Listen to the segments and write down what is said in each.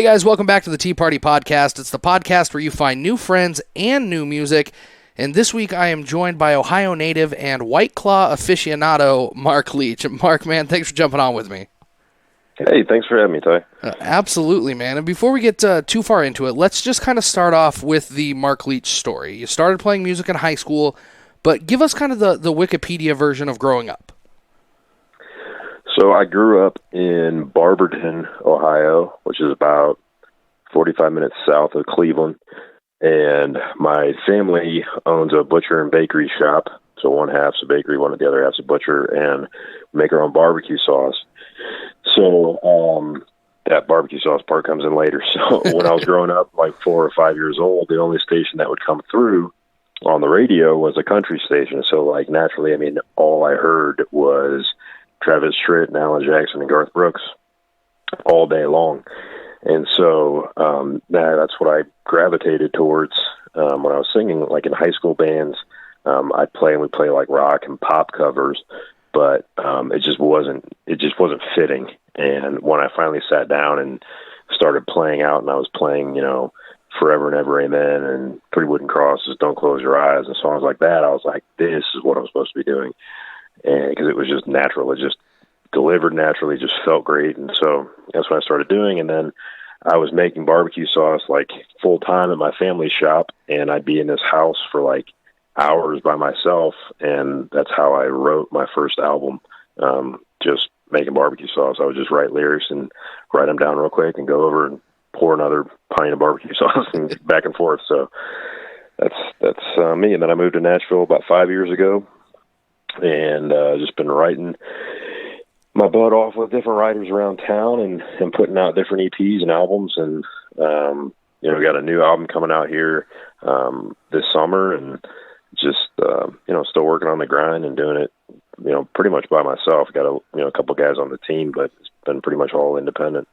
Hey guys, welcome back to the Tea Party Podcast. It's the podcast where you find new friends and new music. And this week I am joined by Ohio native and White Claw aficionado, Mark Leach. Mark, man, thanks for jumping on with me. Hey, thanks for having me, Ty. Absolutely, man. And before we get too far into it, let's just kind of start off with the Mark Leach story. You started playing music in high school, but give us kind of the Wikipedia version of growing up. So I grew up in Barberton, Ohio, which is about 45 minutes south of Cleveland. And my family owns a butcher and bakery shop. So one half's a bakery, one of the other half's a butcher, and we make our own barbecue sauce. So that barbecue sauce part comes in later. So when I was growing up, like 4 or 5 years old, the only station that would come through on the radio was a country station. So like naturally, I mean, all I heard was Travis Tritt and Alan Jackson and Garth Brooks all day long. And so that's what I gravitated towards when I was singing, like in high school bands. I'd play and we'd play like rock and pop covers, but it just wasn't fitting. And when I finally sat down and started playing out, and I was playing, Forever and Ever Amen and Pretty Wooden Crosses, Don't Close Your Eyes, and songs like that, I was like, this is what I'm supposed to be doing. And because it was just natural, it just delivered naturally, just felt great. And so that's what I started doing. And then I was making barbecue sauce like full time at my family shop, and I'd be in this house for like hours by myself. And that's how I wrote my first album. Just making barbecue sauce. I would just write lyrics and write them down real quick and go over and pour another pint of barbecue sauce and back and forth. So that's me. And then I moved to Nashville about 5 years ago, and just been writing my butt off with different writers around town and putting out different EPs and albums. And, we got a new album coming out here this summer, and just, still working on the grind and doing it, pretty much by myself. Got a couple guys on the team, but it's been pretty much all independent.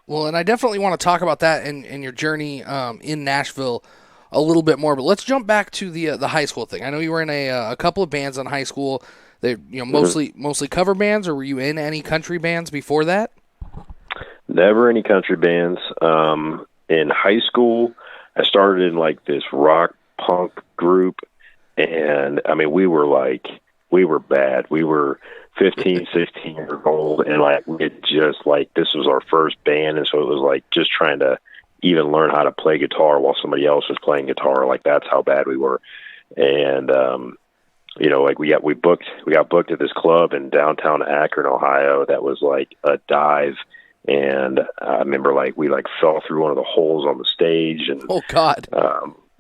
Well, and I definitely want to talk about that and your journey in Nashville a little bit more, but let's jump back to the high school thing. I know you were in a couple of bands in high school. They mostly cover bands, or were you in any country bands before that? Never any country bands. In high school, I started in like this rock punk group, and I mean we were bad. We were 15, 16 years old, and like we had just like this was our first band, and so it was like just trying to even learn how to play guitar while somebody else was playing guitar. Like that's how bad we were. And like we got booked at this club in downtown Akron, Ohio, that was like a dive. And I remember like we like fell through one of the holes on the stage. And oh God.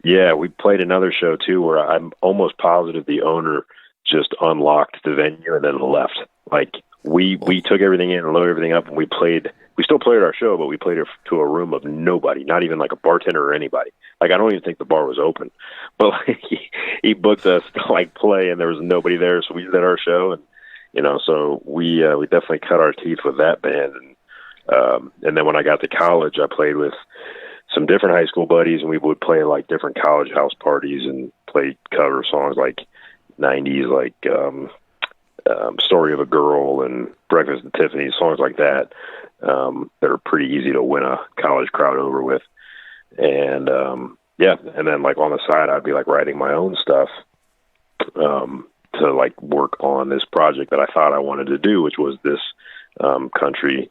We played another show too where I'm almost positive the owner just unlocked the venue and then left. Like we took everything in and loaded everything up, and we still played our show, but we played it to a room of nobody, not even like a bartender or anybody. Like I don't even think the bar was open, but like he booked us to like play, and there was nobody there, so we did our show, and so we definitely cut our teeth with that band. And then when I got to college, I played with some different high school buddies, and we would play like different college house parties and play cover songs like 90s, like Story of a Girl and Breakfast at Tiffany's, songs like that. That are pretty easy to win a college crowd over with. And and then like on the side, I'd be like writing my own stuff to like work on this project that I thought I wanted to do, which was this country,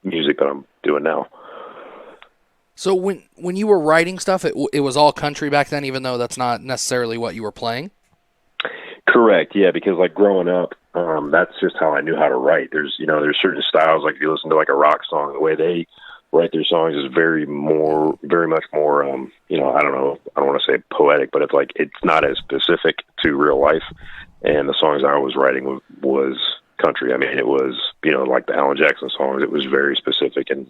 music that I'm doing now. So when you were writing stuff, it was all country back then, even though that's not necessarily what you were playing? Correct, yeah, because like growing up, that's just how I knew how to write. There's certain styles, like if you listen to like a rock song, the way they write their songs is very much more, I don't want to say poetic, but it's not as specific to real life. And the songs I was writing was country. I mean, it was, like the Alan Jackson songs, it was very specific and,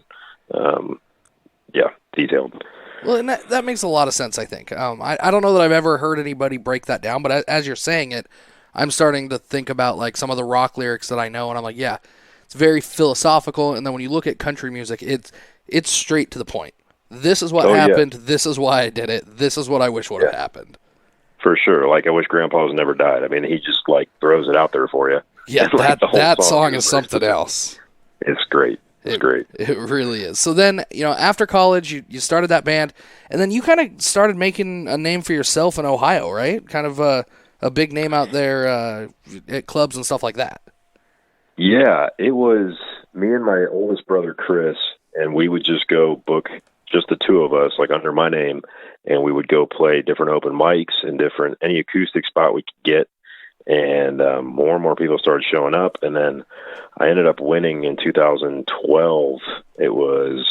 detailed. Well, and that makes a lot of sense, I think. I don't know that I've ever heard anybody break that down, but as you're saying it, I'm starting to think about like some of the rock lyrics that I know, and I'm like, yeah, it's very philosophical. And then when you look at country music, it's straight to the point. This is what happened. Yeah. This is why I did it. This is what I wish would have happened. For sure. Like, I wish Grandpa's never died. I mean, he just, like, throws it out there for you. Yeah, that song is something else. It's great. It's great. It really is. So then, after college, you started that band, and then you kind of started making a name for yourself in Ohio, right? Kind of a big name out there at clubs and stuff like that. Yeah, it was me and my oldest brother, Chris, and we would just go book just the two of us, like under my name, and we would go play different open mics and any acoustic spot we could get. And more and more people started showing up. And then I ended up winning in 2012. It was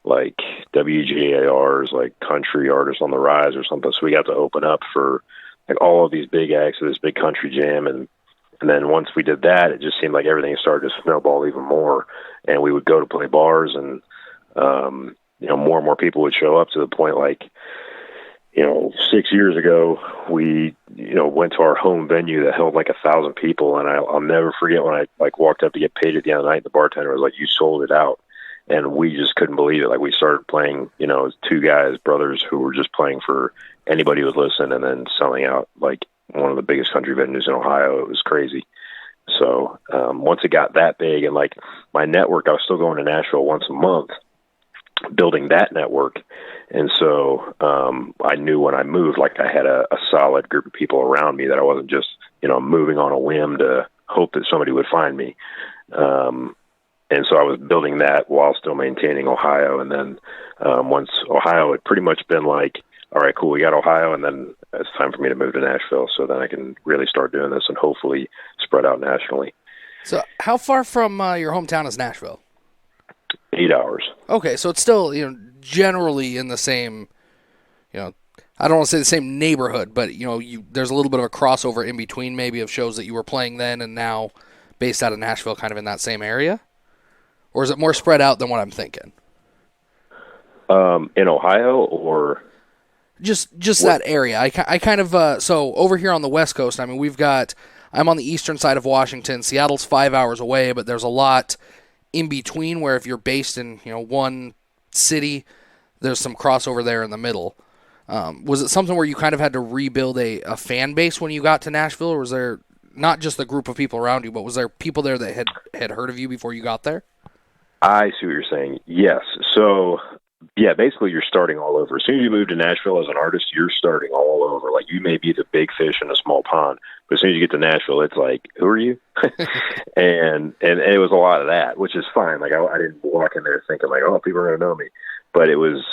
like WGAR's like Country Artists on the Rise or something. So we got to open up for like all of these big acts of this big country jam. And then once we did that, it just seemed like everything started to snowball even more. And we would go to play bars, and more and more people would show up, to the point like, 6 years ago, we, went to our home venue that held like 1,000 people. And I'll never forget when I like walked up to get paid at the end of the night, the bartender was like, "You sold it out." And we just couldn't believe it. Like, we started playing, two guys, brothers, who were just playing for anybody who would listen, and then selling out like one of the biggest country venues in Ohio. It was crazy. So once it got that big, and like my network, I was still going to Nashville once a month, building that network. And so I knew when I moved, like I had a solid group of people around me, that I wasn't just, moving on a whim to hope that somebody would find me. And so I was building that while still maintaining Ohio. And then once Ohio had pretty much been like, all right, cool, we got Ohio, and then it's time for me to move to Nashville. So then I can really start doing this and hopefully spread out nationally. So how far from your hometown is Nashville? 8 hours. Okay, so it's still, generally in the same, I don't want to say the same neighborhood, but, there's a little bit of a crossover in between maybe of shows that you were playing then and now based out of Nashville, kind of in that same area? Or is it more spread out than what I'm thinking? In Ohio, or just that area? I kind of so over here on the West Coast, I mean, I'm on the eastern side of Washington. Seattle's 5 hours away, but there's a lot in between where if you're based in one city, there's some crossover there in the middle. Was it something where you kind of had to rebuild a fan base when you got to Nashville, or was there not just the group of people around you, but was there people there that had heard of you before you got there? I see what you're saying. Yes. So, yeah, basically you're starting all over. As soon as you move to Nashville as an artist, you're starting all over. Like, you may be the big fish in a small pond, but as soon as you get to Nashville, it's like, who are you? and it was a lot of that, which is fine. Like, I didn't walk in there thinking like, oh, people are going to know me. But it was,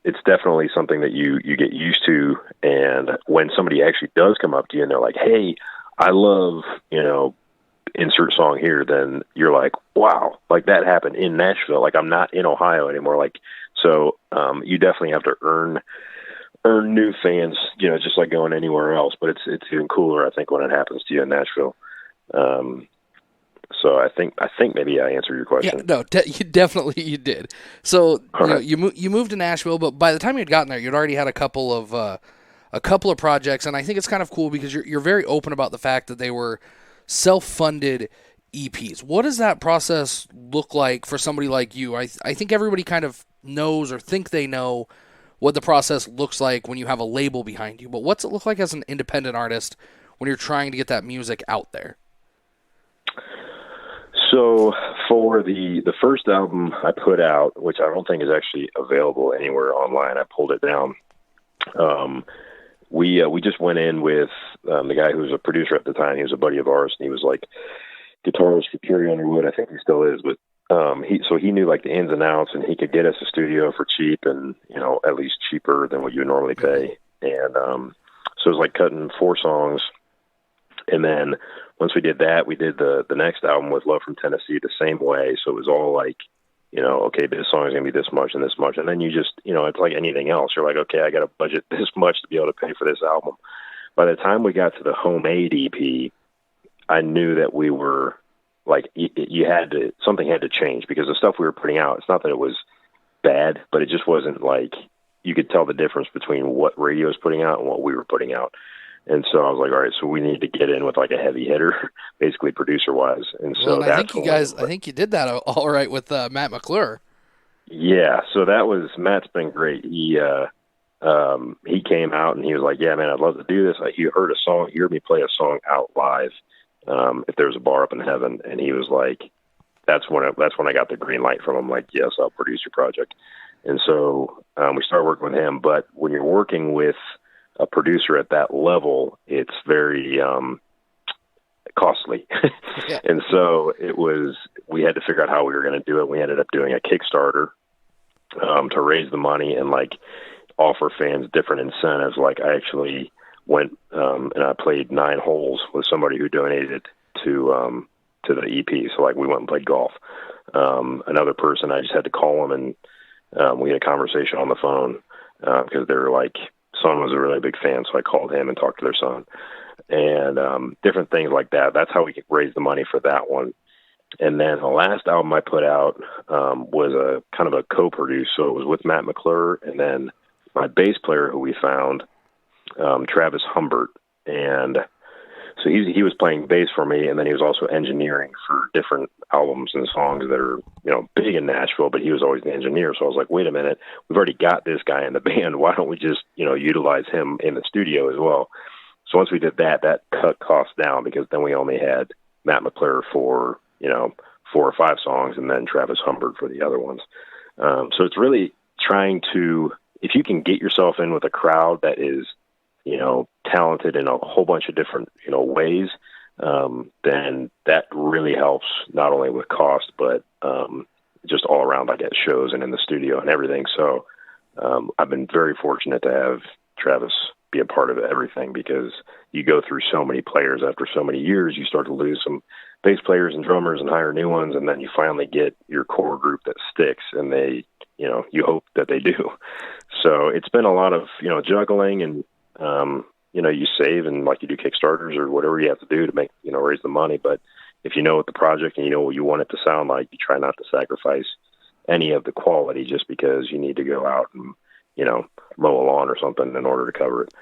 it's definitely something that you get used to. And when somebody actually does come up to you and they're like, hey, I love, insert song here, then you're like, wow, like that happened in Nashville. Like, I'm not in Ohio anymore. Like, so you definitely have to earn new fans, just like going anywhere else. But it's even cooler, I think, when it happens to you in Nashville. So I think maybe I answered your question. Yeah, no, definitely you did. So Right. you moved to Nashville, but by the time you'd gotten there, you'd already had a couple of projects, and I think it's kind of cool because you're very open about the fact that they were self-funded EPs. What does that process look like for somebody like you? I think everybody kind of knows or think they know what the process looks like when you have a label behind you, but what's it look like as an independent artist when you're trying to get that music out there? So for the first album I put out, which I don't think is actually available anywhere online, I pulled it down. We just went in with the guy who was a producer at the time. He was a buddy of ours, and he was like guitarist for Carrie Underwood. I think he still is, but he knew like the ins and outs, and he could get us a studio for cheap, and at least cheaper than what you would normally pay. And so it was like cutting 4 songs, and then once we did that, we did the next album with Love from Tennessee the same way. So it was all like, okay, this song is going to be this much and this much. And then you just, it's like anything else. You're like, okay, I got to budget this much to be able to pay for this album. By the time we got to the Homemade EP, I knew that we were like, something had to change, because the stuff we were putting out, it's not that it was bad, but it just wasn't like, you could tell the difference between what radio was putting out and what we were putting out. And so I was like, all right, so we need to get in with like a heavy hitter, basically producer wise. And so well, I think you did that all right with Matt McClure. Yeah. So Matt's been great. He came out and he was like, yeah, man, I'd love to do this. He heard me play a song out live. If there was a bar up in heaven, and he was like, that's when I got the green light from him. Like, yes, I'll produce your project. And so we started working with him. But when you're working with a producer at that level, it's very costly. Yeah. And so we had to figure out how we were going to do it. We ended up doing a Kickstarter to raise the money and like offer fans different incentives. Like I actually went and I played 9 holes with somebody who donated to the EP. So like we went and played golf. Another person, I just had to call him and we had a conversation on the phone because they're like, son was a really big fan. So I called him and talked to their son and different things like that. That's how we could raise the money for that one. And then the last album I put out was a kind of a co-produce. So it was with Matt McClure and then my bass player who we found, Travis Humbert. And so he was playing bass for me, and then he was also engineering for different albums and songs that are, big in Nashville, but he was always the engineer. So I was like, wait a minute, we've already got this guy in the band. Why don't we just, utilize him in the studio as well? So once we did that cut costs down because then we only had Matt McClure for, 4 or 5 songs and then Travis Humbert for the other ones. So it's really trying to, if you can get yourself in with a crowd that is, talented in a whole bunch of different, ways, then that really helps not only with cost, but just all around, like at shows and in the studio and everything. So I've been very fortunate to have Travis be a part of everything because you go through so many players after so many years, you start to lose some bass players and drummers and hire new ones. And then you finally get your core group that sticks and they, you hope that they do. So it's been a lot of, juggling and, you save and like you do Kickstarters or whatever you have to do to make, raise the money. But if you know what the project and you know what you want it to sound like, you try not to sacrifice any of the quality just because you need to go out and, mow a lawn or something in order to cover it.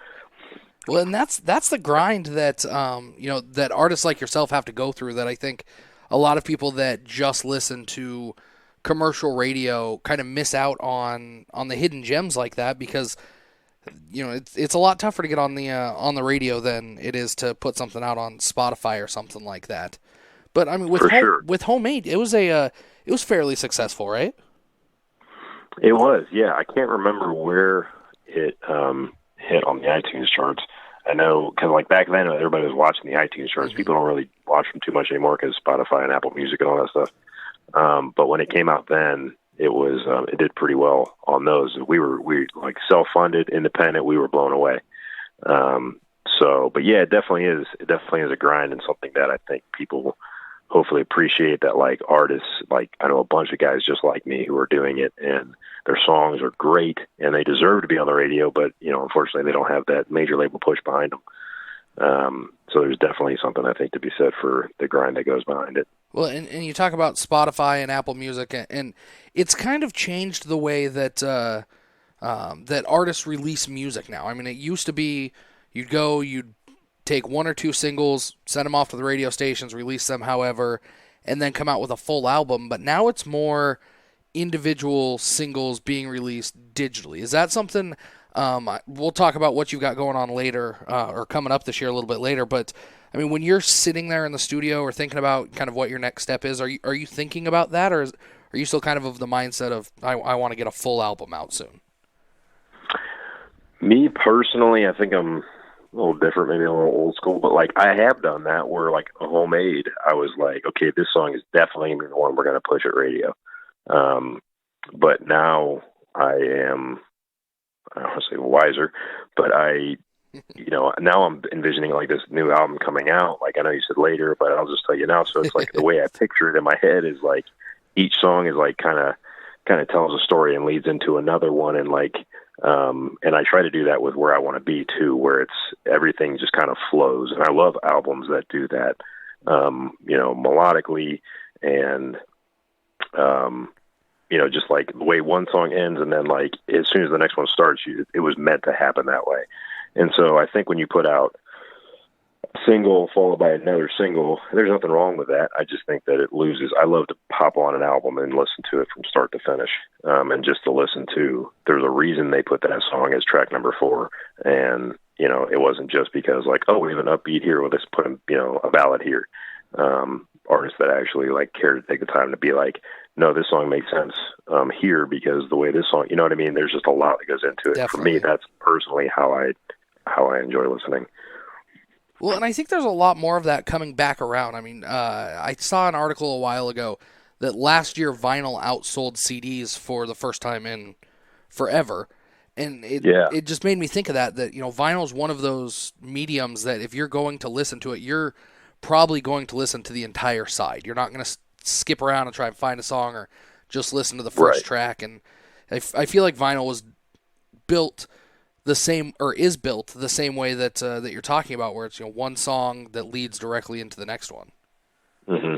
Well, and that's the grind that, that artists like yourself have to go through that I think a lot of people that just listen to commercial radio kind of miss out on the hidden gems like that because it's a lot tougher to get on the radio than it is to put something out on Spotify or something like that. But I mean, with Homemade, it was fairly successful, right? It was, yeah. I can't remember where it hit on the iTunes charts. I know because like back then, everybody was watching the iTunes charts. Mm-hmm. People don't really watch them too much anymore because Spotify and Apple Music and all that stuff. But when it came out then, it did pretty well on those. We like self-funded, independent. We were blown away. But yeah, it definitely is a grind and something that I think people hopefully appreciate that like artists, like I know a bunch of guys just like me who are doing it and their songs are great and they deserve to be on the radio, but unfortunately they don't have that major label push behind them. So there's definitely something I think to be said for the grind that goes behind it. Well, and you talk about Spotify and Apple Music, and it's kind of changed the way that that artists release music now. I mean, it used to be you'd take 1 or 2 singles, send them off to the radio stations, release them however, and then come out with a full album. But now it's more individual singles being released digitally. Is that something? We'll talk about what you've got going on later or coming up this year a little bit later, but I mean, when you're sitting there in the studio or thinking about kind of what your next step is, are you thinking about that, or are you still kind of the mindset of I want to get a full album out soon? Me personally, I think I'm a little different, maybe a little old school, but like I have done that where like a Homemade, I was like, okay, this song is definitely the one we're going to push at radio. But now I am, I don't want to say wiser, but now I'm envisioning like this new album coming out. Like I know you said later, but I'll just tell you now. So it's like the way I picture it in my head is like each song is like kind of tells a story and leads into another one. And like, and I try to do that with where I want to be too, where it's everything just kind of flows. And I love albums that do that, melodically and, just like the way one song ends and then like as soon as the next one starts, it was meant to happen that way. And so I think when you put out a single followed by another single, there's nothing wrong with that. I just think that it loses. I love to pop on an album and listen to it from start to finish. And just to listen to, there's a reason they put that song as track number 4. And, it wasn't just because like, oh, we have an upbeat here. Well, let's put a ballad here. artists that actually like care to take the time to be like, no, this song makes sense here because the way this song, you know what I mean? There's just a lot that goes into it. Definitely. For me, that's personally how I enjoy listening. Well, and I think there's a lot more of that coming back around. I mean, I saw an article a while ago that last year vinyl outsold CDs for the first time in forever. And it just made me think of that, vinyl is one of those mediums that if you're going to listen to it, you're probably going to listen to the entire side. You're not going to skip around and try and find a song or just listen to the first track. And I feel like vinyl was built the same, or is built the same way that you're talking about, where it's one song that leads directly into the next one. Mm-hmm.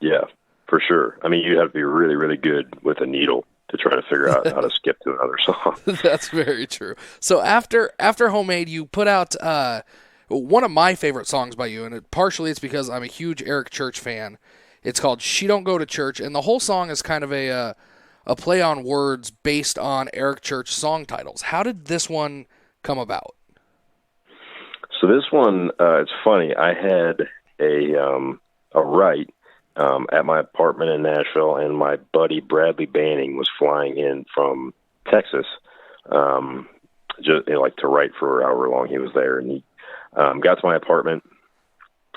Yeah, for sure. I mean, you have to be really, really good with a needle to try to figure out how to skip to another song. That's very true. So after Homemade, you put out one of my favorite songs by you, and partially it's because I'm a huge Eric Church fan. It's called She Don't Go to Church, and the whole song is kind of a play on words based on Eric Church song titles. How did this one come about? So this one, it's funny. I had a write at my apartment in Nashville, and my buddy Bradley Banning was flying in from Texas, just like to write for however long he was there. And he got to my apartment,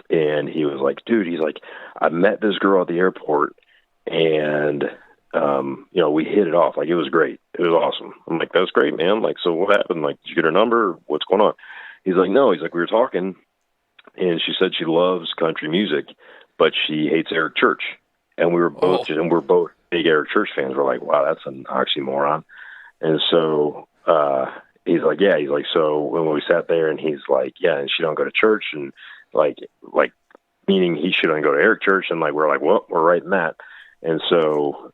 and he was like, "Dude," he's like, "I met this girl at the airport, and we hit it off. Like, it was great. It was awesome." I'm like, "That's great, man. Like, so what happened? Like, did you get her number? What's going on?" He's like, "No." He's like, "We were talking, and she said she loves country music, but she hates Eric Church." And we were both, and we're both big Eric Church fans. We're like, "Wow, that's an oxymoron." And so he's like, "Yeah." He's like, "So when we sat there, and he's like, 'Yeah, and she don't go to church,' and like meaning he shouldn't go to Eric Church." And like, we're like, "Well, we're writing that." And so,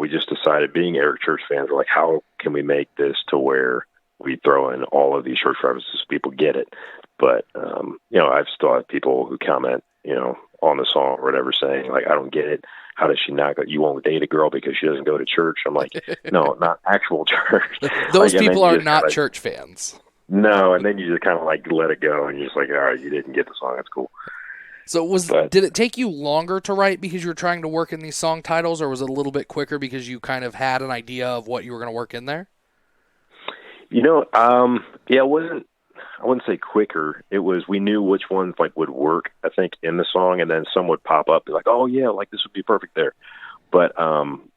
we just decided, being Eric Church fans, we're like, how can we make this to where we throw in all of these church references so people get it? But, I've still had people who comment, on the song or whatever, saying like, "I don't get it. How does she not go? You won't date a girl because she doesn't go to church?" I'm like, no, not actual church. Those people are not church fans. No. And then you just kind of like let it go, and you're just like, all right, you didn't get the song. That's cool. So did it take you longer to write because you were trying to work in these song titles, or was it a little bit quicker because you kind of had an idea of what you were going to work in there? It wasn't, I wouldn't say quicker. It was, we knew which ones like would work, I think, in the song, and then some would pop up, be like, "Oh yeah, like this would be perfect there." But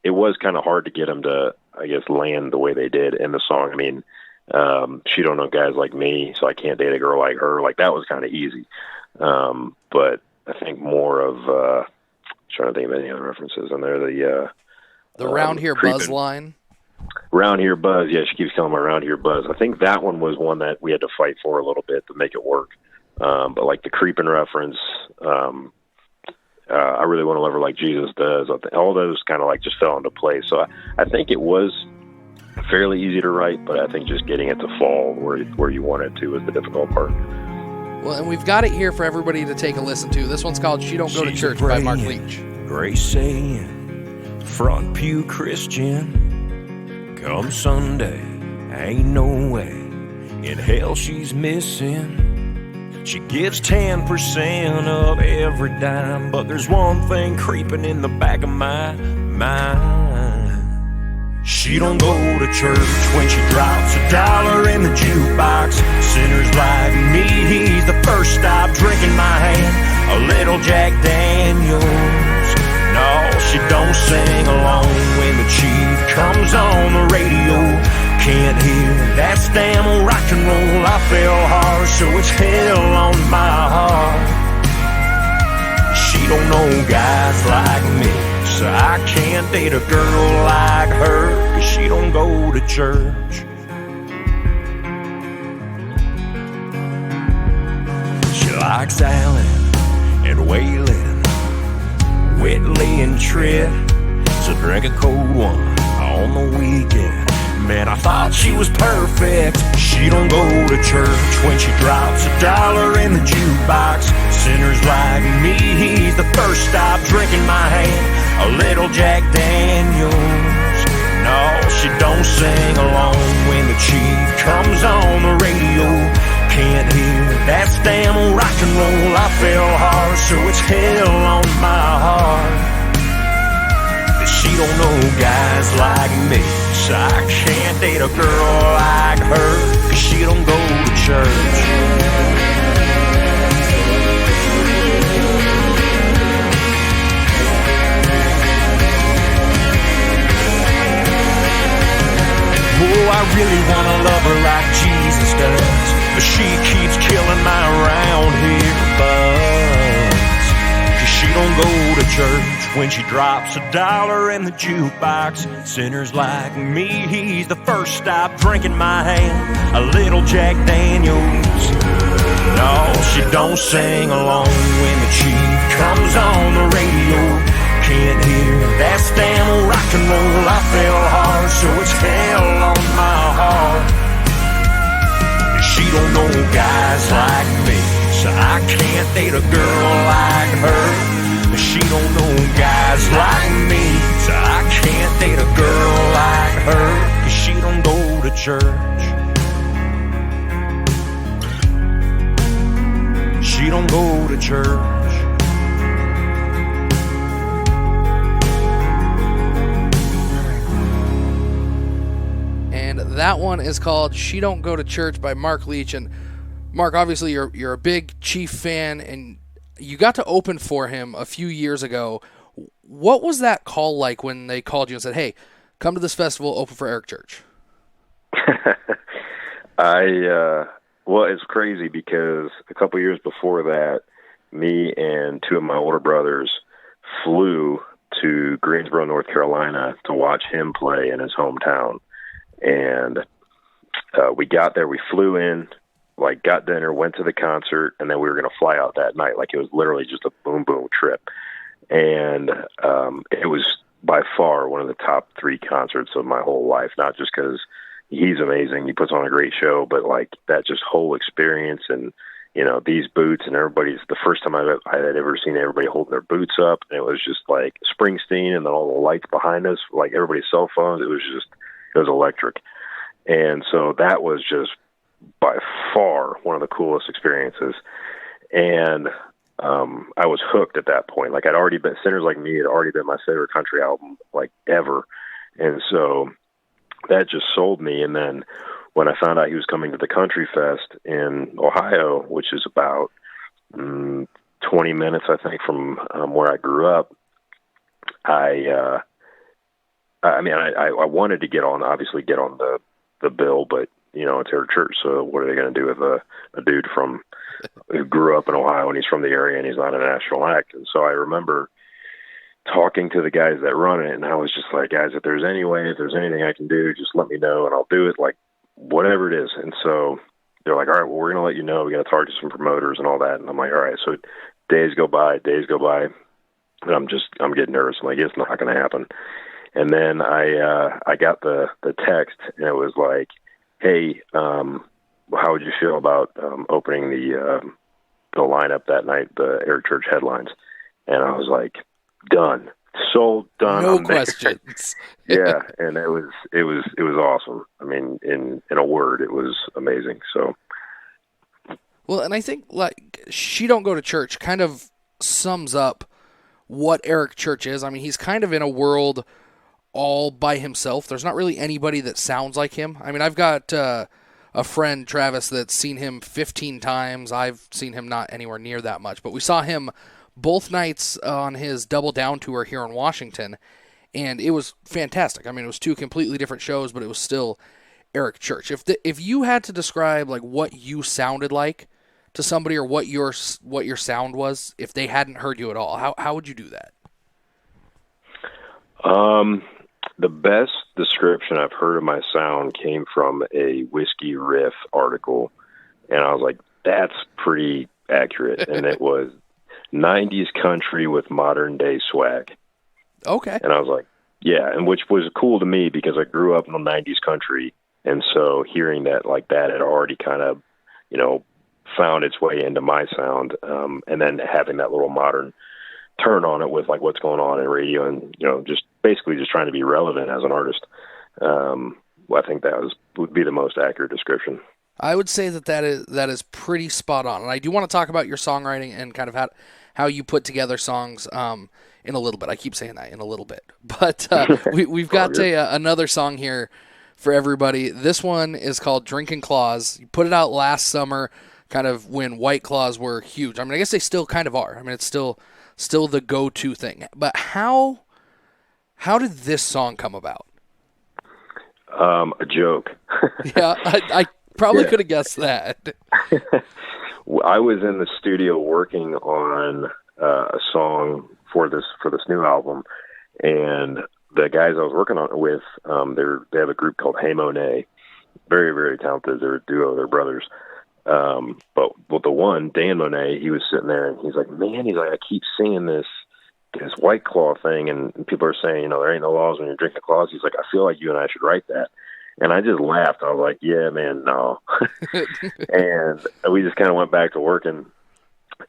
it was kind of hard to get them to, I guess, land the way they did in the song. I mean, "She don't know guys like me, so I can't date a girl like her." Like, that was kind of easy. But I think more of trying to think of any other references in there. The round here buzz line. Round here buzz, yeah, she keeps calling my round here buzz. I think that one was one that we had to fight for a little bit to make it work. But like the creeping reference, I really want to love her like Jesus does. All those kind of like just fell into place. So I think it was fairly easy to write, but I think just getting it to fall where you want it to was the difficult part. Well, and we've got it here for everybody to take a listen to. This one's called She Don't Go to Church by Mark Leach. Grace saying, front pew Christian, come Sunday, ain't no way in hell she's missing. She gives 10% of every dime, but there's one thing creeping in the back of my mind. She don't go to church when she drops $1 in the jukebox. Sinners like me, he's the first stop drinking my hand. A little Jack Daniels. No, she don't sing along when the chief comes on the radio. Can't hear that damn rock and roll. I fell hard, so it's hell on my heart. She don't know guys like me, so I can't date a girl like her, 'cause she don't go to church. She likes Allen and Waylon, Whitley and Tritt, so drink a cold one on the weekend. Man, I thought she was perfect. She don't go to church when she drops $1 in the jukebox. Sinners like me, he's the first stop drinking my hand. A little Jack Daniels. No, she don't sing along when the chief comes on the radio. Can't hear that damn rock and roll. I fell hard, so it's hell on my heart that she don't know guys like me. So I can't date a girl like her, 'cause she don't go to church. Oh, I really want to love her like Jesus does, but she keeps killing my round here buzz. 'Cause she don't go to church when she drops $1 in the jukebox. Sinners like me, he's the first stop drinking my hand, a little Jack Daniels. No, she don't sing along when the chief comes on the radio. Can't hear that damn rock and roll. I fell hard, so it's hell on my heart. She don't know guys like me, so I can't date a girl like her. She don't know guys like me, so I can't date a girl like her, 'cause she don't go to church. She don't go to church. That one is called She Don't Go to Church by Mark Leach. And Mark, obviously you're a big Chief fan, and you got to open for him a few years ago. What was that call like when they called you and said, hey, come to this festival, open for Eric Church? Well, it's crazy because a couple years before that, me and two of my older brothers flew to Greensboro, North Carolina to watch him play in his hometown. And we got there, we flew in, like got dinner, went to the concert, and then we were going to fly out that night. Like it was literally just a boom, boom trip. And it was by far one of the top 3 concerts of my whole life, not just because he's amazing, he puts on a great show, but like that just whole experience and, you know, these boots and everybody's, the first time I had ever seen everybody holding their boots up, and it was just like Springsteen and then all the lights behind us, like everybody's cell phones, it was electric. And so that was just by far one of the coolest experiences. And I was hooked at that point. Like Sinners Like Me had already been my favorite country album, like ever. And so that just sold me. And then when I found out he was coming to the Country Fest in Ohio, which is about 20 minutes, I think, from where I grew up, I wanted to get on the bill, but you know, it's Eric Church, so what are they going to do with a dude who grew up in Ohio and he's from the area and he's not a national act? And so I remember talking to the guys that run it, and I was just like, guys, if there's anything I can do, just let me know and I'll do it, like whatever it is. And so they're like, all right, well, we're going to let you know. We got to talk to some promoters and all that. And I'm like, all right. So days go by, and I'm getting nervous. I'm like, it's not going to happen. And then I got the text, and it was like, hey, how would you feel about opening the lineup that night, the Eric Church headlines? And I was like, done, sold, done. No questions. Yeah, and it was awesome. I mean, in a word, it was amazing. So, well, and I think like She Don't Go to Church kind of sums up what Eric Church is. I mean, he's kind of in a world all by himself. There's not really anybody that sounds like him. I mean, I've got a friend, Travis, that's seen him 15 times. I've seen him not anywhere near that much, but we saw him both nights on his Double Down tour here in Washington, and it was fantastic. I mean, it was 2 completely different shows, but it was still Eric Church. If you had to describe like what you sounded like to somebody, or what your sound was, if they hadn't heard you at all, how would you do that? The best description I've heard of my sound came from a Whiskey Riff article, and I was like, that's pretty accurate. And it was 90s country with modern day swag. Okay. And I was like, yeah, and which was cool to me because I grew up in the 90s country, and so hearing that like that had already kind of, you know, found its way into my sound, and then having that little modern turn on it with like what's going on in radio, and you know, just basically just trying to be relevant as an artist. I think would be the most accurate description. I would say that is pretty spot on, and I do want to talk about your songwriting and kind of how you put together songs in a little bit. I keep saying that, in a little bit. But we've got another song here for everybody. This one is called Drinking Claws. You put it out last summer, kind of when White Claws were huge. I mean, I guess they still kind of are. I mean, it's still the go-to thing. But how did this song come about? A joke. Yeah, I probably could have guessed that. I was in the studio working on a song for this new album, and the guys I was working on it with, they have a group called Hey Monet. Very, very talented. They're a duo. They're brothers. But the one, Dan Monet, he was sitting there and he's like, man, I keep seeing this White Claw thing, and people are saying, there ain't no laws when you're drinking claws. He's like, I feel like you and I should write that. And I just laughed. I was like, yeah, man, no. And we just kind of went back to working,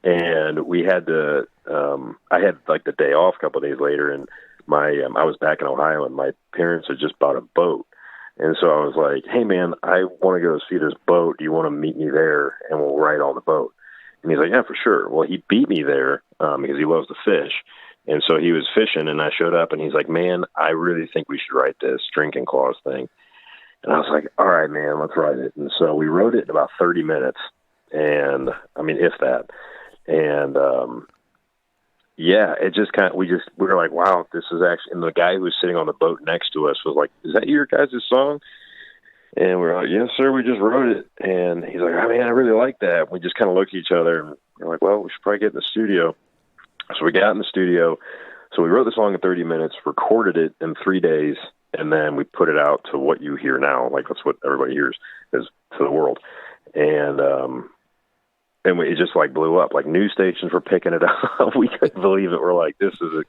and we had to, I had like the day off a couple of days later, and I was back in Ohio, and my parents had just bought a boat. And so I was like, hey man, I want to go see this boat. Do you want to meet me there and we'll ride on the boat? And he's like, yeah, for sure. Well, he beat me there, because he loves to fish. And so he was fishing, and I showed up, and he's like, man, I really think we should write this Drinking Claws thing. And I was like, all right, man, let's write it. And so we wrote it in about 30 minutes. And I mean, if that. And, it just we were like, wow, this is actually, and the guy who was sitting on the boat next to us was like, is that your guys' song? And we were like, yes, sir, we just wrote it. And he's like, oh man, I really like that. We just kind of looked at each other, and we're like, well, we should probably get in the studio. So we got in the studio. So we wrote the song in 30 minutes, recorded it in 3 days, and then we put it out to what you hear now. Like, that's what everybody hears, is to the world. And it just like blew up. Like, news stations were picking it up. We couldn't believe it. We're like, this is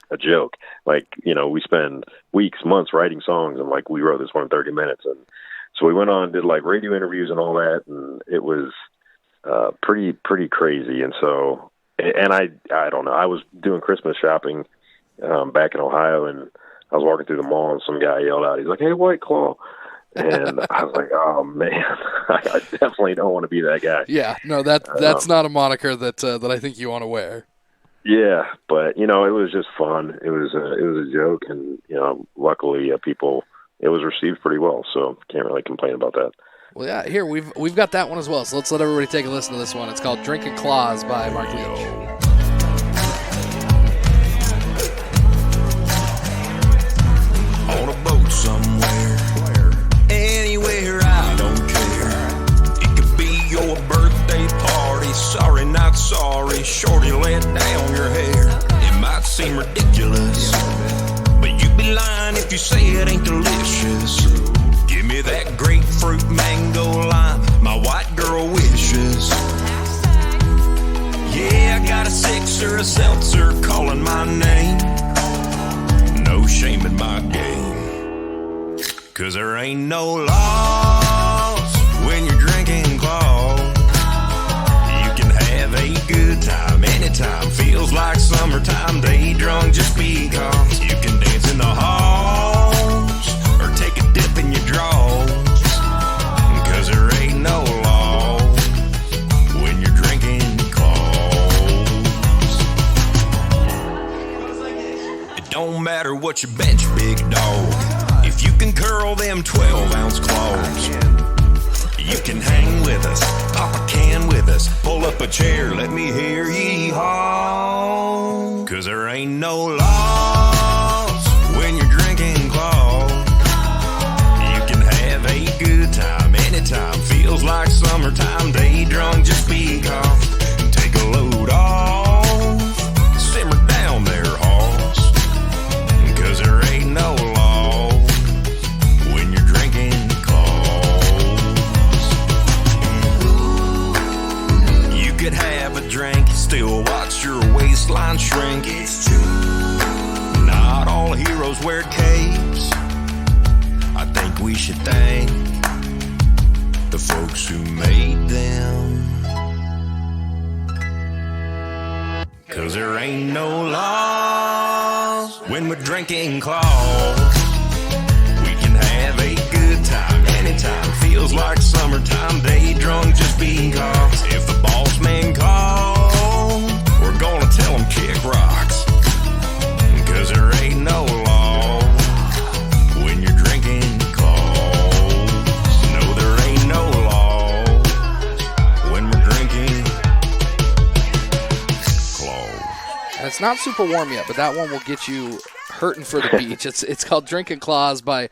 a joke. Like, we spend weeks, months writing songs, and like we wrote this one in 30 minutes. And so we went on and did like radio interviews and all that, and it was pretty crazy. And so, and I don't know, I was doing Christmas shopping back in Ohio, and I was walking through the mall, and some guy yelled out, he's like, hey, White Claw. And I was like, oh man, I definitely don't want to be that guy. Yeah, no, that's not a moniker that I think you want to wear. Yeah, but it was just fun. It was a joke, and luckily people, it was received pretty well, so can't really complain about that. Well, yeah, here we've got that one as well. So let's let everybody take a listen to this one. It's called Drinking Claws by Mark Leach. On a boat somewhere, anywhere, I don't care. It could be your birthday party, sorry not sorry, shorty let down your hair. It might seem ridiculous, but you'd be lying if you say it ain't delicious. Give me that grapefruit, mango, lime, my white girl wishes. Yeah, I got a sixer, a seltzer calling my name. No shame in my game, 'cause there ain't no laws when you're drinking claws. You can have a good time anytime, feels like summertime, day drunk just because. You can dance in the halls or take a dip in your drawers, 'cause there ain't no laws when you're drinking claws. It don't matter what you bench, big dog, if you can curl them 12-ounce claws. You can hang with us, pop a can with us, pull up a chair, let me hear ye haul. 'Cause there ain't no laws when you're drinking claws. You can have a good time anytime, feels like summertime, day drunk just because. Take a load off, simmer down there, horse, 'cause there ain't no law when you're drinking claws. You could have a drink, still watch your waistline shrink. It's true, not all heroes wear capes. I think we should thank the folks who made them, 'cause there ain't no laws when we're drinking claws. We can have a good time anytime, feels like summertime, day drunk just because. If the boss man calls, we're gonna it's not super warm yet, but that one will get you hurting for the beach. It's called Drinking Claws by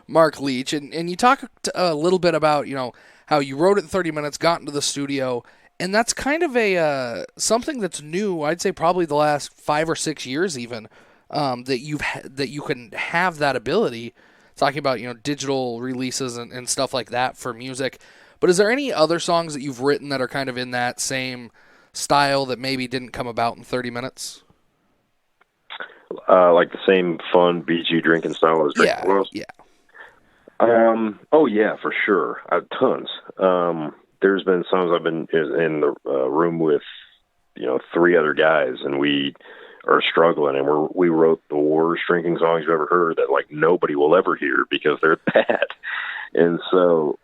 Mark Leach. And you talked a little bit about, how you wrote it in 30 minutes, got into the studio, and that's kind of a something that's new, I'd say probably the last 5 or 6 years even, that you can have that ability, talking about, digital releases and stuff like that for music. But is there any other songs that you've written that are kind of in that same style that maybe didn't come about in 30 minutes? Like the same fun, beachy drinking style as Drinking Claws? Yeah. Oh yeah, for sure. Tons. There's been songs I've been in the room with, 3 other guys, and we are struggling, and we wrote the worst drinking songs you've ever heard that like nobody will ever hear because they're bad. And so,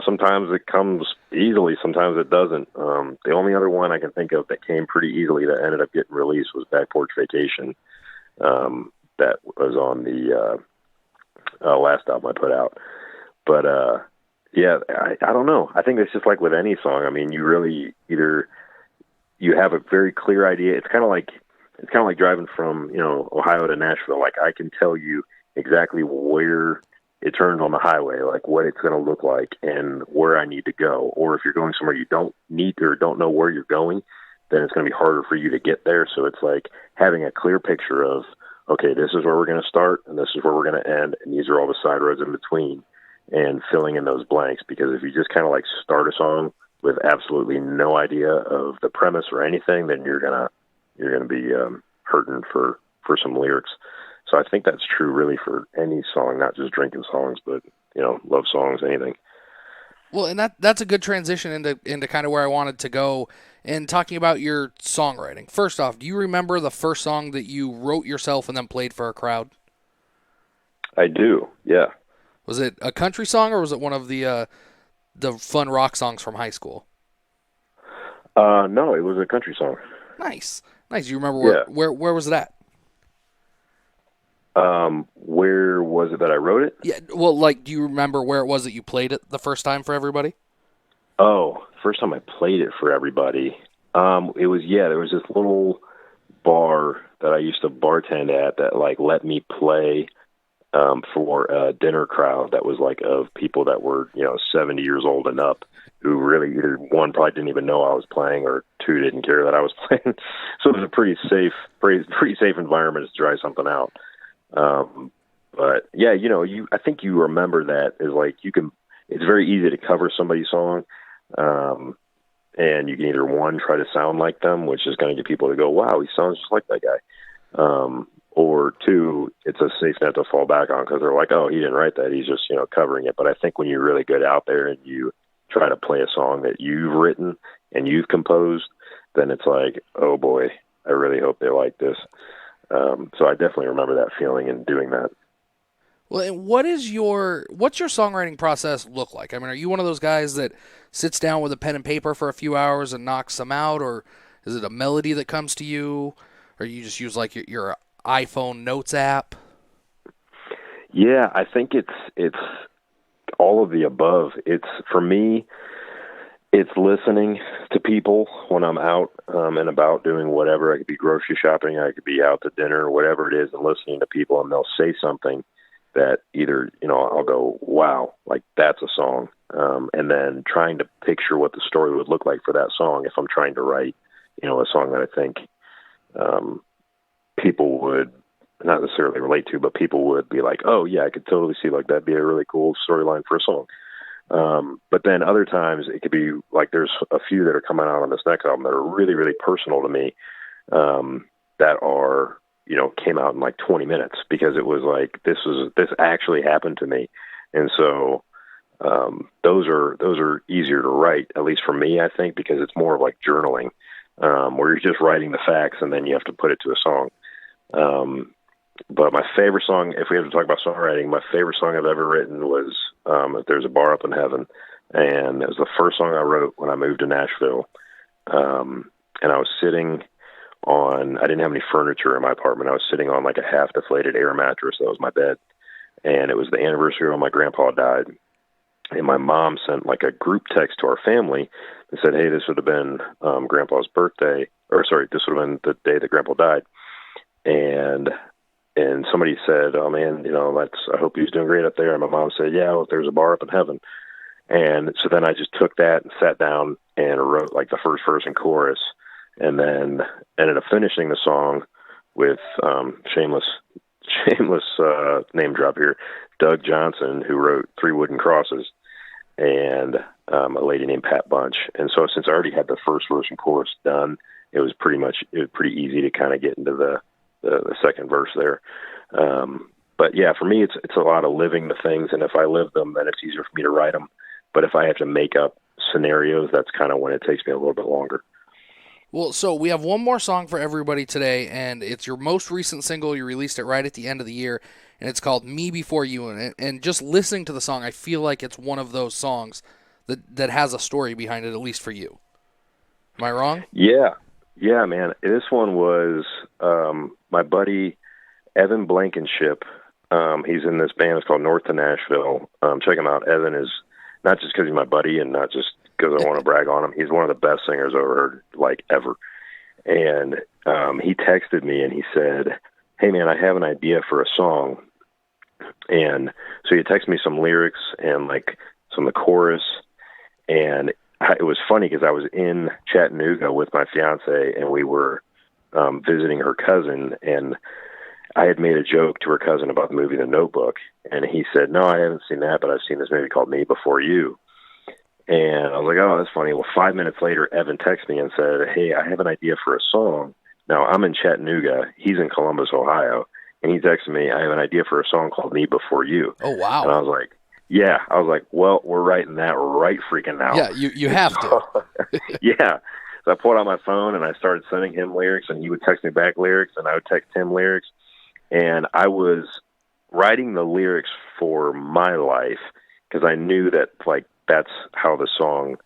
sometimes it comes easily, sometimes it doesn't. The only other one I can think of that came pretty easily that ended up getting released was Back Porch Vacation. That was on the last album I put out. But yeah, I don't know. I think it's just like with any song. I mean, you really either you have a very clear idea. It's kind of like driving from Ohio to Nashville. Like I can tell you exactly where it turns on the highway, like what it's going to look like and where I need to go. Or if you're going somewhere you don't need to or don't know where you're going, then it's going to be harder for you to get there. So it's like having a clear picture of, okay, this is where we're going to start and this is where we're going to end. And these are all the side roads in between, and filling in those blanks. Because if you just kind of like start a song with absolutely no idea of the premise or anything, then you're going to be hurting for some lyrics. So I think that's true really for any song, not just drinking songs, but, love songs, anything. Well, and that's a good transition into kind of where I wanted to go in talking about your songwriting. First off, do you remember the first song that you wrote yourself and then played for a crowd? I do, yeah. Was it a country song or was it one of the fun rock songs from high school? No, it was a country song. Nice. You remember where was it at? Where was it that I wrote it? Yeah, well, like, do you remember where it was that you played it the first time for everybody? Oh, first time I played it for everybody. It was, there was this little bar that I used to bartend at that, like, let me play for a dinner crowd that was, like, of people that were, 70 years old and up, who really either, one, probably didn't even know I was playing, or two, didn't care that I was playing. So it was a pretty safe environment to try something out. But yeah, I think you remember that as like, it's very easy to cover somebody's song. And you can either one, try to sound like them, which is going to get people to go, wow, he sounds just like that guy. Or two, it's a safe net to fall back on because they're like, oh, he didn't write that. He's just, covering it. But I think when you're really good out there and you try to play a song that you've written and you've composed, then it's like, oh boy, I really hope they like this. So I definitely remember that feeling and doing that. Well, and what's your songwriting process look like? I mean, are you one of those guys that sits down with a pen and paper for a few hours and knocks them out, or is it a melody that comes to you, or you just use like your iPhone notes app? Yeah, I think it's all of the above. For me, it's listening to people when I'm out and about doing whatever. I could be grocery shopping, I could be out to dinner, whatever it is, and listening to people, and they'll say something that either, I'll go, wow, like that's a song. And then trying to picture what the story would look like for that song if I'm trying to write, a song that I think people would not necessarily relate to, but people would be like, oh yeah, I could totally see like that'd be a really cool storyline for a song. But then other times it could be like there's a few that are coming out on this next album that are really, really personal to me, that are, came out in like 20 minutes because it was like, this actually happened to me. And so, those are easier to write, at least for me, I think, because it's more of like journaling, where you're just writing the facts and then you have to put it to a song. But my favorite song, if we have to talk about songwriting, my favorite song I've ever written was If There's a Bar Up in Heaven. And it was the first song I wrote when I moved to Nashville. And I was sitting on, I didn't have any furniture in my apartment. I was sitting on like a half deflated air mattress. That was my bed. And it was the anniversary when my grandpa died. And my mom sent like a group text to our family and said, hey, this would have been Grandpa's birthday or sorry, this would have been the day that Grandpa died. And somebody said, "Oh man, I hope he's doing great up there." And my mom said, "Yeah, well, there's a bar up in heaven." And so then I just took that and sat down and wrote like the first verse and chorus, and then ended up finishing the song with shameless name drop here, Doug Johnson, who wrote Three Wooden Crosses, and a lady named Pat Bunch. And so since I already had the first verse and chorus done, it was pretty easy to kind of get into the second verse there. But yeah, for me, it's a lot of living the things, and if I live them, then it's easier for me to write them. But if I have to make up scenarios, that's kind of when it takes me a little bit longer. Well, so we have one more song for everybody today, and it's your most recent single. You released it right at the end of the year, and it's called Me Before You. And just listening to the song, I feel like it's one of those songs that has a story behind it, at least for you. Am I wrong? Yeah, man. This one was my buddy Evan Blankenship. He's in this band. It's called North to Nashville. Check him out. Evan is not just because he's my buddy and not just because I want to brag on him. He's one of the best singers I've ever heard, like, ever. And he texted me and he said, "Hey man, I have an idea for a song." And so he texted me some lyrics and like some of the chorus. And it was funny because I was in Chattanooga with my fiance and we were visiting her cousin, and I had made a joke to her cousin about the movie The Notebook. And he said, "No, I haven't seen that, but I've seen this movie called Me Before You." And I was like, "Oh, that's funny." Well, 5 minutes later, Evan texted me and said, "Hey, I have an idea for a song." Now, I'm in Chattanooga. He's in Columbus, Ohio. And he texted me, "I have an idea for a song called Me Before You." Oh, wow. And I was like, yeah. I was like, well, we're writing that right freaking now. Yeah, you have to. Yeah. So I pulled out my phone and I started sending him lyrics, and he would text me back lyrics, and I would text him lyrics. And I was writing the lyrics for my life because I knew that, like, that's how the song,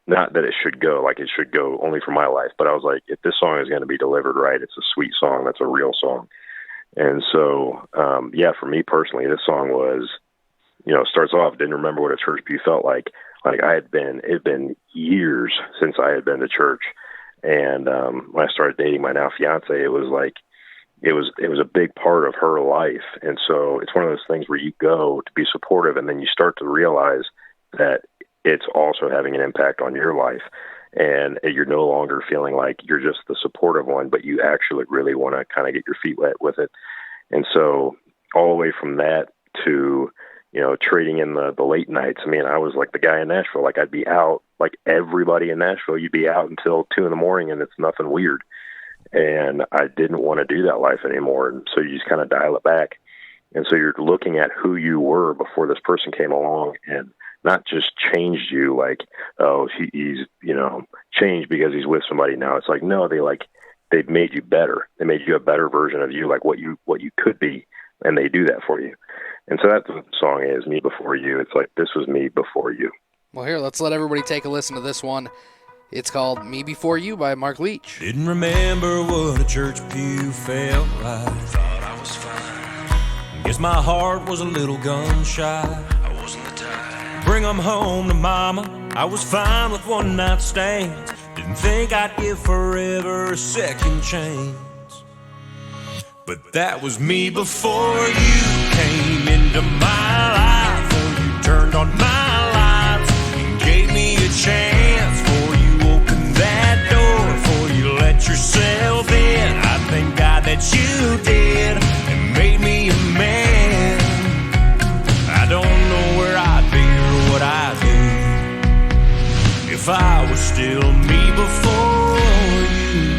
not that it should go, like it should go only for my life, but I was like, if this song is going to be delivered right, it's a sweet song, that's a real song. And so, yeah, for me personally, this song was, starts off, didn't remember what a church pew felt like. Like it had been years since I had been to church. And when I started dating my now fiance, it was like, it was a big part of her life. And so it's one of those things where you go to be supportive, and then you start to realize that it's also having an impact on your life. And you're no longer feeling like you're just the supportive one, but you actually really want to kind of get your feet wet with it. And so all the way from that to, trading in the late nights. I mean, I was like the guy in Nashville, like I'd be out, like everybody in Nashville, you'd be out until 2 a.m. and it's nothing weird. And I didn't want to do that life anymore. And so you just kind of dial it back. And so you're looking at who you were before this person came along and not just changed you like, oh, he's, changed because he's with somebody now. It's like, no, they've made you better. They made you a better version of you, like what you could be. And they do that for you. And so that's what the song is, Me Before You. It's like, this was me before you. Well, here, let's let everybody take a listen to this one. It's called Me Before You by Mark Leach. Didn't remember what a church pew felt like. Thought I was fine. Guess my heart was a little gun shy. I wasn't the type. Bring 'em home to mama. I was fine with one night stands. Didn't think I'd give forever a second chance. But that was me before you came into my life. Before you turned on my lights and gave me a chance. Before you opened that door. Before you let yourself in. I thank God that you did and made me a man. I don't know where I'd be or what I'd do if I was still me before you.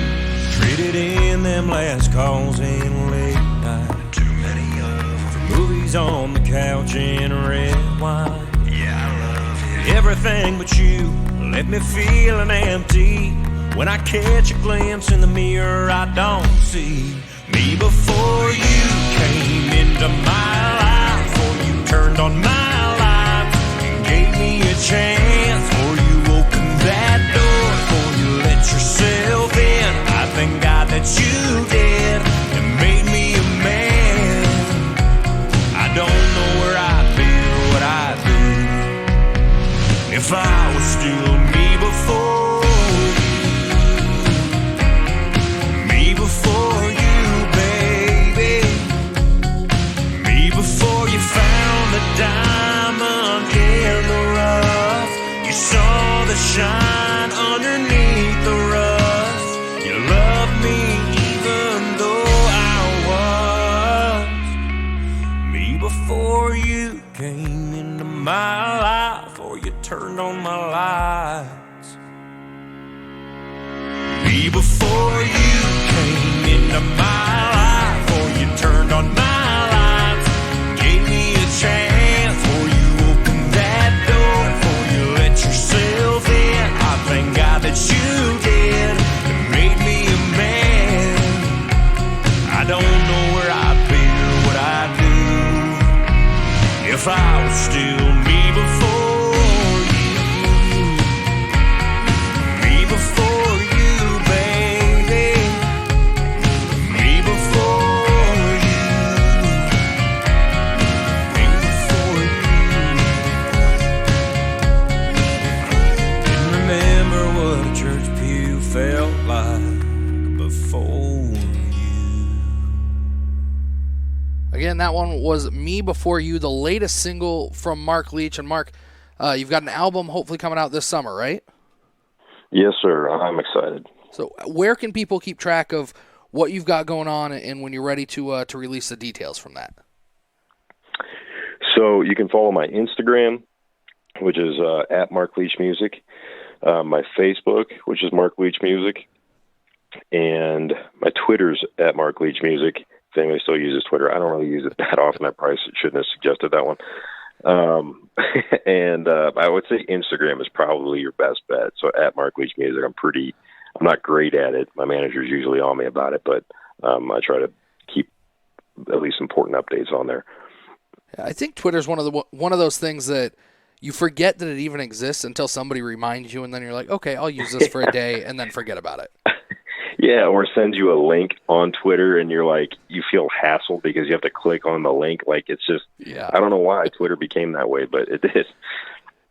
Traded in them last calls in late night. Too many of them. For movies on the couch and red wine. Yeah, I love you. Everything but you left me feeling empty. When I catch a glimpse in the mirror, I don't see me before you came into my life. Before you turned on my lights and gave me a chance. Before you opened that door. Before you let yourself in. I thank God that you did and made me a man. I don't know where I'd be or what I'd do if I was still me before you. underneath the rust. You love me even though I was me before you came into my life, or you turned on my lights. Me before you came into my life, or you turned on my lights. Gave me a chance, or you opened that door, or you let yourself in. I thank God that you did. It made me a man. I don't know where I'd be or what I'd do if I was still me before you. Me before you, baby. Me before you. Me before you. Didn't remember what a church pew felt like before you. Again, that one was Me Before You, the latest single from Mark Leach. And Mark, you've got an album hopefully coming out this summer, right? Yes, sir. I'm excited. So where can people keep track of what you've got going on and when you're ready to release the details from that? So you can follow my Instagram, which is at Mark Leach Music, my Facebook, which is Mark Leach Music, and my Twitter's at Mark Leach Music. If anybody still uses Twitter, I don't really use it that often. I probably shouldn't have suggested that one. And I would say Instagram is probably your best bet. So at Mark Leach Music, I'm not great at it. My manager's usually on me about it, but I try to keep at least important updates on there. I think Twitter's one of those things that you forget that it even exists until somebody reminds you, and then you're like, okay, I'll use this for a day, and then forget about it. Yeah, or send you a link on Twitter, and you're like, you feel hassled because you have to click on the link. Like, it's just, yeah. I don't know why Twitter became that way, but it did.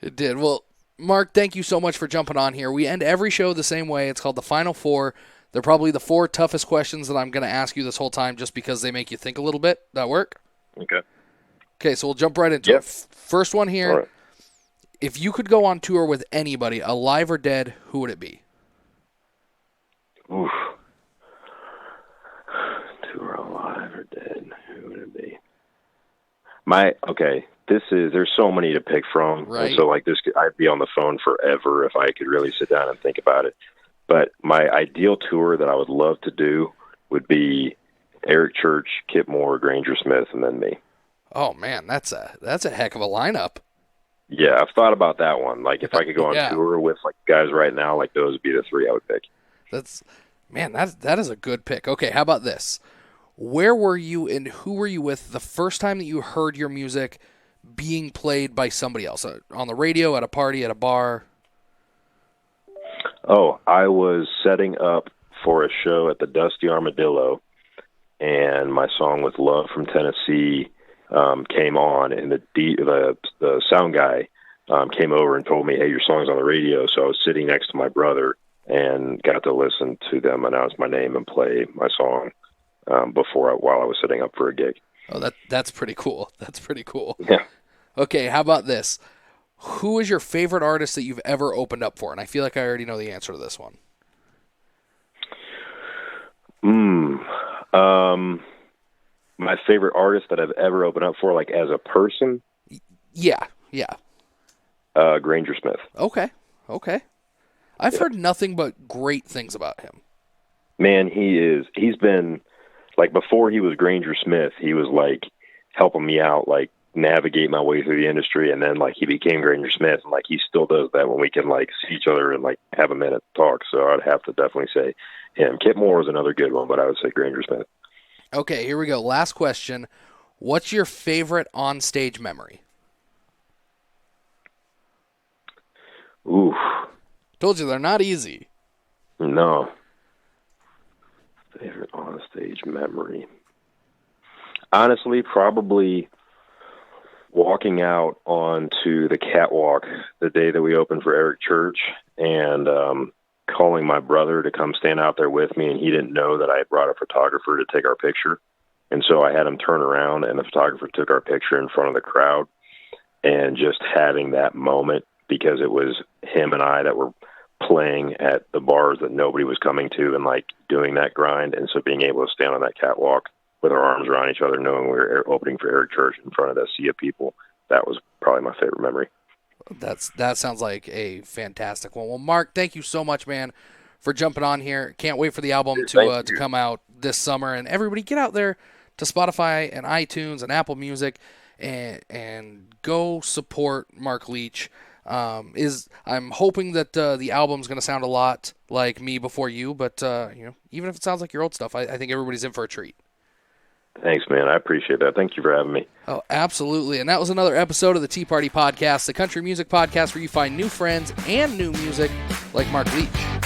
It did. Well, Mark, thank you so much for jumping on here. We end every show the same way. It's called the Final Four. They're probably the 4 toughest questions that I'm going to ask you this whole time just because they make you think a little bit. That work? Okay. Okay, so we'll jump right into it. First one here. All right. If you could go on tour with anybody, alive or dead, who would it be? Oof. Tour alive or dead, who would it be? There's so many to pick from. Right. And so I'd be on the phone forever if I could really sit down and think about it. But my ideal tour that I would love to do would be Eric Church, Kip Moore, Granger Smith, and then me. Oh man, that's a heck of a lineup. Yeah, I've thought about that one. Like, if I could go on Yeah. tour with guys right now, those would be the 3 I would pick. That is a good pick. Okay, how about this? Where were you and who were you with the first time that you heard your music being played by somebody else? On the radio, at a party, at a bar? Oh, I was setting up for a show at the Dusty Armadillo, and my song with Love from Tennessee came on, and the sound guy came over and told me, hey, your song's on the radio. So I was sitting next to my brother and got to listen to them announce my name and play my song while I was setting up for a gig. Oh, that's pretty cool. That's pretty cool. Yeah. Okay, how about this? Who is your favorite artist that you've ever opened up for? And I feel like I already know the answer to this one. My favorite artist that I've ever opened up for, as a person? Yeah. Granger Smith. Okay. I've heard nothing but great things about him. Man, he's been, before he was Granger Smith, he was, helping me out, navigate my way through the industry, and then, he became Granger Smith, and, he still does that when we can, see each other and, have a minute to talk, so I'd have to definitely say him. Kip Moore was another good one, but I would say Granger Smith. Okay, here we go. Last question. What's your favorite on-stage memory? Oof. Told you, they're not easy. No. Favorite on-stage memory. Honestly, probably walking out onto the catwalk the day that we opened for Eric Church and calling my brother to come stand out there with me, and he didn't know that I had brought a photographer to take our picture. And so I had him turn around, and the photographer took our picture in front of the crowd, and just having that moment, because it was him and I that were playing at the bars that nobody was coming to and like doing that grind. And so being able to stand on that catwalk with our arms around each other, knowing we were opening for Eric Church in front of that sea of people, that was probably my favorite memory. That sounds like a fantastic one. Well, Mark, thank you so much, man, for jumping on here. Can't wait for the album to come out this summer. And everybody get out there to Spotify and iTunes and Apple Music and go support Mark Leach. I'm hoping that the album's going to sound a lot like Me Before You, but even if it sounds like your old stuff, I think everybody's in for a treat. Thanks, man. I appreciate that. Thank you for having me. Oh, absolutely. And that was another episode of the Tea Party Podcast, the country music podcast where you find new friends and new music like Mark Leach.